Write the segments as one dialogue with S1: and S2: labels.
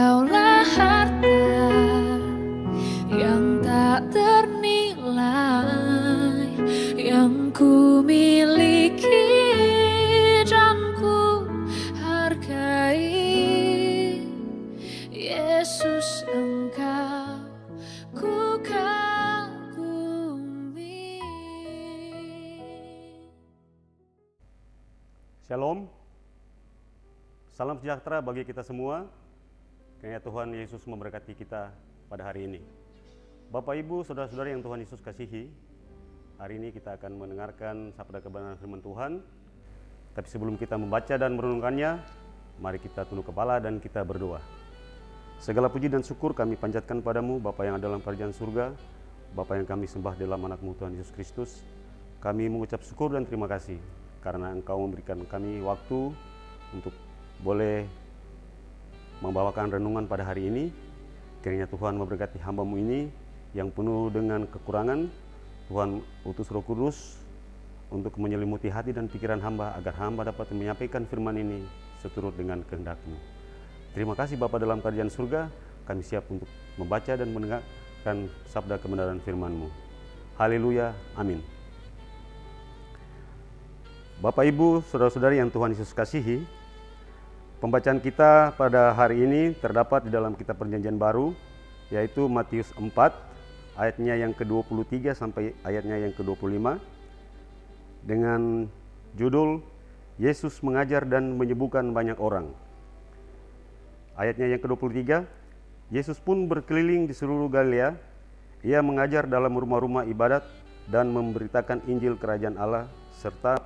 S1: Engkaulah harta yang tak ternilai, yang ku miliki dan ku hargai. Yesus, Engkau ku kagumi.
S2: Shalom, salam sejahtera bagi kita semua. Kiranya Tuhan Yesus memberkati kita pada hari ini. Bapak, Ibu, Saudara-saudari yang Tuhan Yesus kasihi, hari ini kita akan mendengarkan sabda kebenaran firman Tuhan. Tapi sebelum kita membaca dan merenungkannya, mari kita tunduk kepala dan kita berdoa. Segala puji dan syukur kami panjatkan padamu, Bapa yang ada dalam kerajaan surga, Bapa yang kami sembah dalam anak-Mu Tuhan Yesus Kristus. Kami mengucap syukur dan terima kasih karena Engkau memberikan kami waktu untuk boleh membawakan renungan pada hari ini. Kiranya Tuhan memberkati hamba-Mu ini yang penuh dengan kekurangan. Tuhan utus Roh Kudus untuk menyelimuti hati dan pikiran hamba agar hamba dapat menyampaikan firman ini seturut dengan kehendak-Mu. Terima kasih Bapa dalam kerajaan surga, kami siap untuk membaca dan mendengarkan sabda kebenaran firman-Mu. Haleluya, amin. Bapak, Ibu, Saudara-saudari yang Tuhan Yesus kasihi, pembacaan kita pada hari ini terdapat di dalam kitab Perjanjian Baru, yaitu Matius 4, ayatnya yang ke-23 sampai ayatnya yang ke-25, dengan judul Yesus mengajar dan menyembuhkan banyak orang. Ayatnya yang ke-23, Yesus pun berkeliling di seluruh Galilea, ia mengajar dalam rumah-rumah ibadat dan memberitakan Injil Kerajaan Allah, serta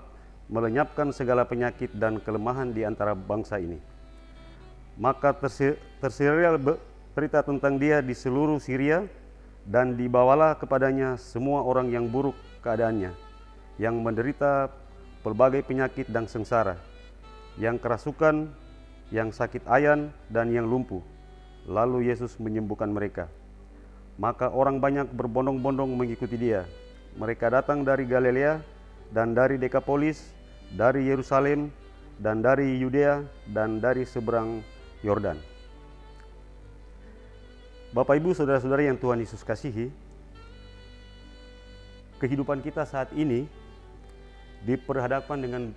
S2: melenyapkan segala penyakit dan kelemahan di antara bangsa ini. Maka tersiar berita tentang dia di seluruh Syria, dan dibawalah kepadanya semua orang yang buruk keadaannya, yang menderita pelbagai penyakit dan sengsara, yang kerasukan, yang sakit ayan, dan yang lumpuh. Lalu Yesus menyembuhkan mereka. Maka orang banyak berbondong-bondong mengikuti dia. Mereka datang dari Galilea dan dari Dekapolis, dari Yerusalem dan dari Yudea dan dari seberang Yordan. Bapak, Ibu, Saudara-saudari yang Tuhan Yesus kasihi, kehidupan kita saat ini diperhadapkan dengan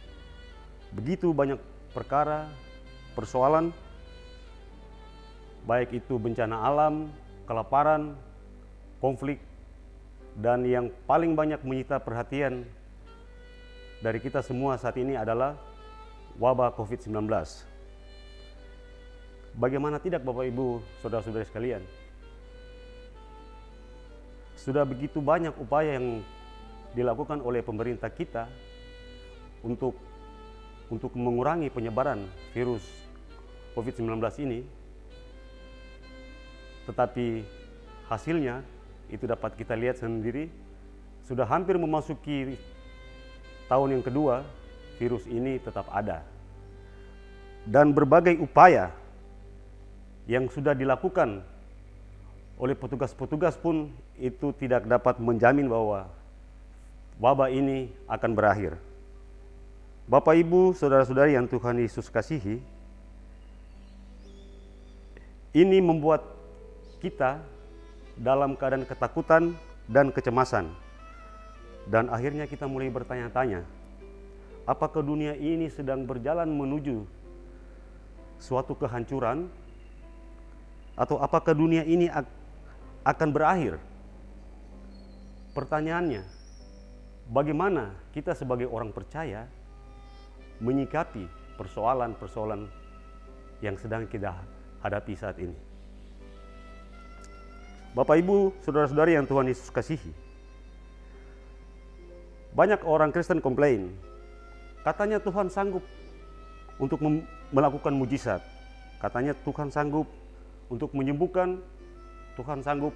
S2: begitu banyak perkara, persoalan, baik itu bencana alam, kelaparan, konflik, dan yang paling banyak menyita perhatian dari kita semua saat ini adalah wabah COVID-19. Bagaimana tidak Bapak, Ibu, Saudara-saudari sekalian? Sudah begitu banyak upaya yang dilakukan oleh pemerintah kita untuk mengurangi penyebaran virus COVID-19 ini. Tetapi hasilnya itu dapat kita lihat sendiri, sudah hampir memasuki tahun yang kedua, virus ini tetap ada. Dan berbagai upaya yang sudah dilakukan oleh petugas-petugas pun itu tidak dapat menjamin bahwa wabah ini akan berakhir. Bapak, Ibu, Saudara-saudari yang Tuhan Yesus kasihi, ini membuat kita dalam keadaan ketakutan dan kecemasan. Dan akhirnya kita mulai bertanya-tanya, apakah dunia ini sedang berjalan menuju suatu kehancuran, atau apakah dunia ini akan berakhir? Pertanyaannya, bagaimana kita sebagai orang percaya menyikapi persoalan-persoalan yang sedang kita hadapi saat ini? Bapak, Ibu, Saudara-saudari yang Tuhan Yesus kasihi, banyak orang Kristen komplain, katanya Tuhan sanggup untuk melakukan mujizat, katanya Tuhan sanggup untuk menyembuhkan, Tuhan sanggup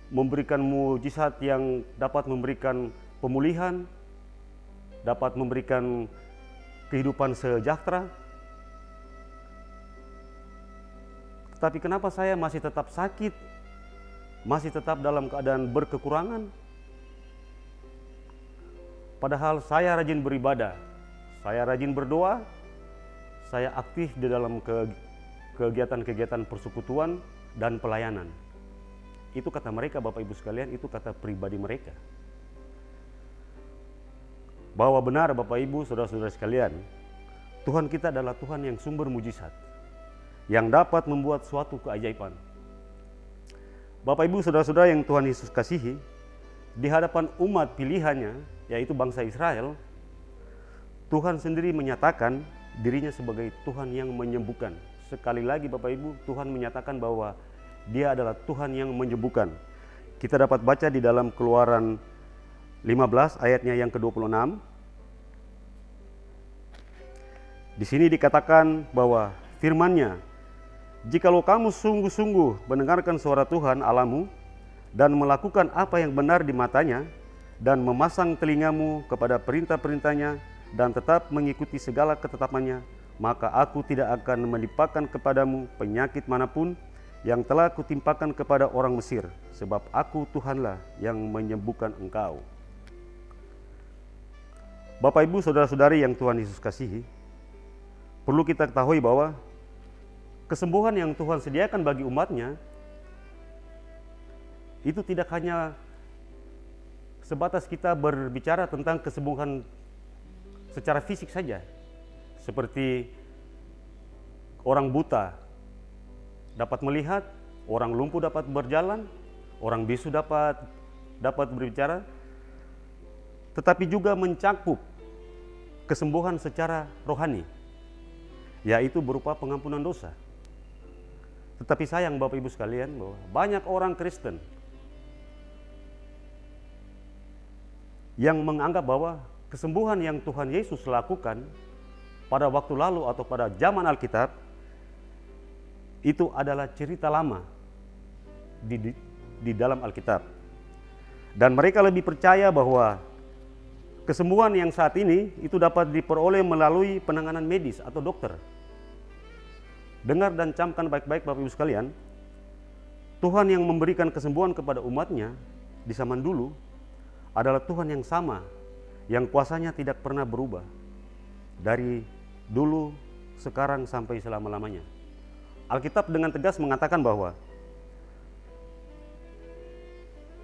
S2: memberikan mujizat yang dapat memberikan pemulihan, dapat memberikan kehidupan sejahtera. Tapi kenapa saya masih tetap sakit, masih tetap dalam keadaan berkekurangan? Padahal saya rajin beribadah, saya rajin berdoa, saya aktif di dalam kegiatan-kegiatan persekutuan dan pelayanan. Itu kata mereka, Bapak Ibu sekalian, itu kata pribadi mereka. Bahwa benar Bapak Ibu, saudara-saudara sekalian, Tuhan kita adalah Tuhan yang sumber mujizat, yang dapat membuat suatu keajaiban. Bapak Ibu, saudara-saudara yang Tuhan Yesus kasihi, di hadapan umat pilihannya, yaitu bangsa Israel, Tuhan sendiri menyatakan dirinya sebagai Tuhan yang menyembuhkan. Sekali lagi Bapak Ibu, Tuhan menyatakan bahwa Dia adalah Tuhan yang menyembuhkan. Kita dapat baca di dalam Keluaran 15 ayatnya yang ke-26. Di sini dikatakan bahwa firman-Nya, "Jikalau kamu sungguh-sungguh mendengarkan suara Tuhan Allahmu dan melakukan apa yang benar di matanya dan memasang telingamu kepada perintah-perintahnya dan tetap mengikuti segala ketetapannya, maka aku tidak akan menimpakan kepadamu penyakit manapun yang telah kutimpakan kepada orang Mesir, sebab aku Tuhanlah yang menyembuhkan engkau." Bapak Ibu, saudara-saudari yang Tuhan Yesus kasihi, perlu kita ketahui bahwa kesembuhan yang Tuhan sediakan bagi umatnya itu tidak hanya sebatas kita berbicara tentang kesembuhan secara fisik saja, seperti orang buta dapat melihat, orang lumpuh dapat berjalan, orang bisu dapat berbicara, tetapi juga mencakup kesembuhan secara rohani, yaitu berupa pengampunan dosa. Tetapi sayang Bapak Ibu sekalian, bahwa banyak orang Kristen yang menganggap bahwa kesembuhan yang Tuhan Yesus lakukan pada waktu lalu atau pada zaman Alkitab itu adalah cerita lama di dalam Alkitab. Dan mereka lebih percaya bahwa kesembuhan yang saat ini itu dapat diperoleh melalui penanganan medis atau dokter. Dengar dan camkan baik-baik Bapak Ibu sekalian, Tuhan yang memberikan kesembuhan kepada umatnya di zaman dulu adalah Tuhan yang sama, yang kuasanya tidak pernah berubah dari dulu, sekarang sampai selama-lamanya. Alkitab dengan tegas mengatakan bahwa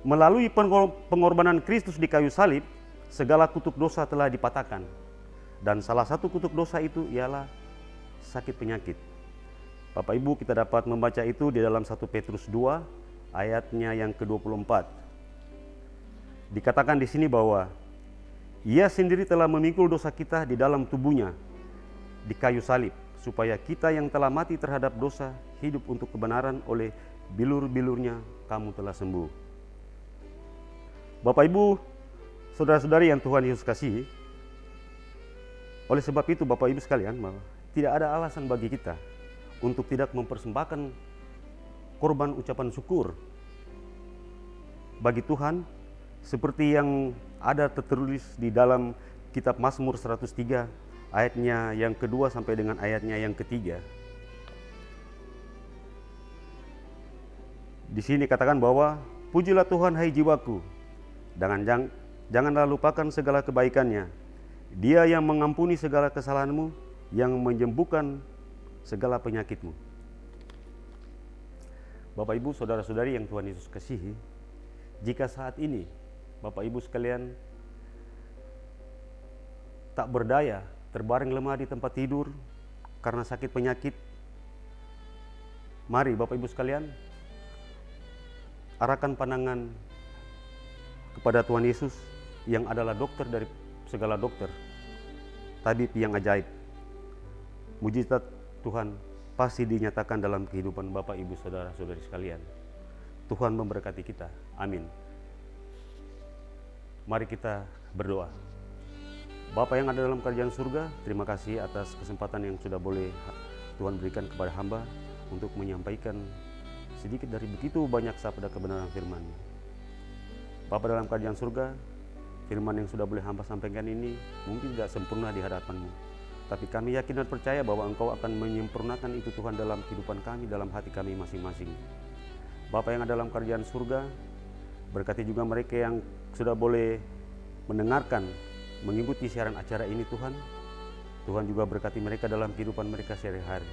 S2: melalui pengorbanan Kristus di kayu salib, segala kutuk dosa telah dipatahkan. Dan salah satu kutuk dosa itu ialah sakit penyakit. Bapak Ibu, kita dapat membaca itu di dalam 1 Petrus 2 ayatnya yang ke-24. Dikatakan di sini bahwa Ia sendiri telah memikul dosa kita di dalam tubuhnya di kayu salib, supaya kita yang telah mati terhadap dosa hidup untuk kebenaran. Oleh bilur-bilurnya kamu telah sembuh. Bapak Ibu, saudara-saudari yang Tuhan Yesus kasihi, oleh sebab itu Bapak Ibu sekalian, bahwa tidak ada alasan bagi kita untuk tidak mempersembahkan korban ucapan syukur bagi Tuhan, seperti yang ada tertulis di dalam kitab Mazmur 103 ayatnya yang kedua sampai dengan ayatnya yang ketiga. Di sini katakan bahwa pujilah Tuhan hai jiwaku, janganlah lupakan segala kebaikannya. Dia yang mengampuni segala kesalahanmu, yang menyembuhkan segala penyakitmu. Bapak Ibu, saudara-saudari yang Tuhan Yesus kasihi, jika saat ini Bapak Ibu sekalian tak berdaya, terbaring lemah di tempat tidur karena sakit penyakit, mari Bapak Ibu sekalian arahkan pandangan kepada Tuhan Yesus yang adalah dokter dari segala dokter, tabib yang ajaib. Mujizat Tuhan pasti dinyatakan dalam kehidupan Bapak Ibu saudara-saudari sekalian. Tuhan memberkati kita. Amin. Mari kita berdoa. Bapa yang ada dalam kerajaan surga, terima kasih atas kesempatan yang sudah boleh Tuhan berikan kepada hamba untuk menyampaikan sedikit dari begitu banyak sabda kebenaran firman. Bapa dalam kerajaan surga, firman yang sudah boleh hamba sampaikan ini mungkin tidak sempurna di hadapan-Mu, tapi kami yakin dan percaya bahwa Engkau akan menyempurnakan itu Tuhan dalam kehidupan kami, dalam hati kami masing-masing. Bapa yang ada dalam kerajaan surga, berkati juga mereka yang sudah boleh mendengarkan, mengikuti siaran acara ini Tuhan. Tuhan juga berkati mereka dalam kehidupan mereka sehari-hari.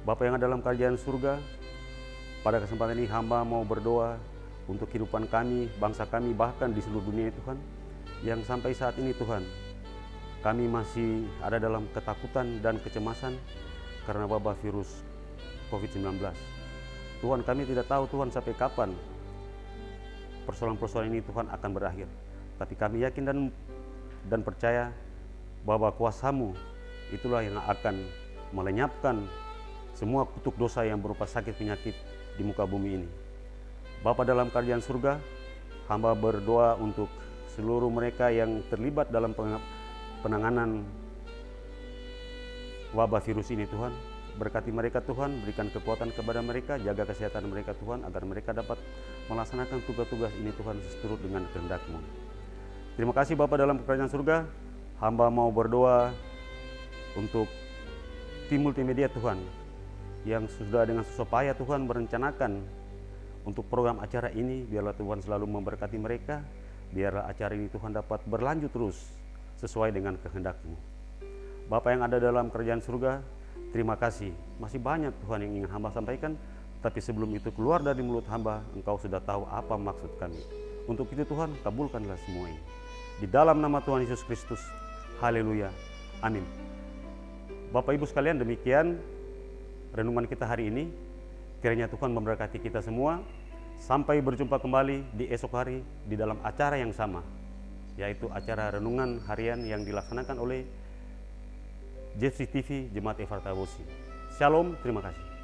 S2: Bapa yang ada dalam kerajaan surga, pada kesempatan ini hamba mau berdoa untuk kehidupan kami, bangsa kami, bahkan di seluruh dunia Tuhan, yang sampai saat ini Tuhan, kami masih ada dalam ketakutan dan kecemasan karena wabah virus COVID-19. Tuhan, kami tidak tahu Tuhan sampai kapan persoalan-persoalan ini Tuhan akan berakhir. Tapi kami yakin dan percaya bahwa kuasa-Mu itulah yang akan melenyapkan semua kutuk dosa yang berupa sakit penyakit di muka bumi ini. Bapa dalam kerajaan surga, hamba berdoa untuk seluruh mereka yang terlibat dalam penanganan wabah virus ini Tuhan. Berkati mereka Tuhan, berikan kekuatan kepada mereka, jaga kesehatan mereka Tuhan, agar mereka dapat melaksanakan tugas-tugas ini Tuhan seturut dengan kehendak-Mu. Terima kasih Bapa dalam kerajaan surga, hamba mau berdoa untuk tim multimedia Tuhan, yang sudah dengan susah payah Tuhan merencanakan untuk program acara ini. Biarlah Tuhan selalu memberkati mereka, biarlah acara ini Tuhan dapat berlanjut terus sesuai dengan kehendak-Mu. Bapa yang ada dalam kerajaan surga, terima kasih. Masih banyak Tuhan yang ingin hamba sampaikan, tapi sebelum itu keluar dari mulut hamba, Engkau sudah tahu apa maksud kami. Untuk itu Tuhan, kabulkanlah semua ini. Di dalam nama Tuhan Yesus Kristus, haleluya, amin. Bapak Ibu sekalian, demikian renungan kita hari ini. Kiranya Tuhan memberkati kita semua. Sampai berjumpa kembali di esok hari di dalam acara yang sama, yaitu acara renungan harian yang dilaksanakan oleh JFC TV Jemaat Ephrata Bosi. Shalom, terima kasih.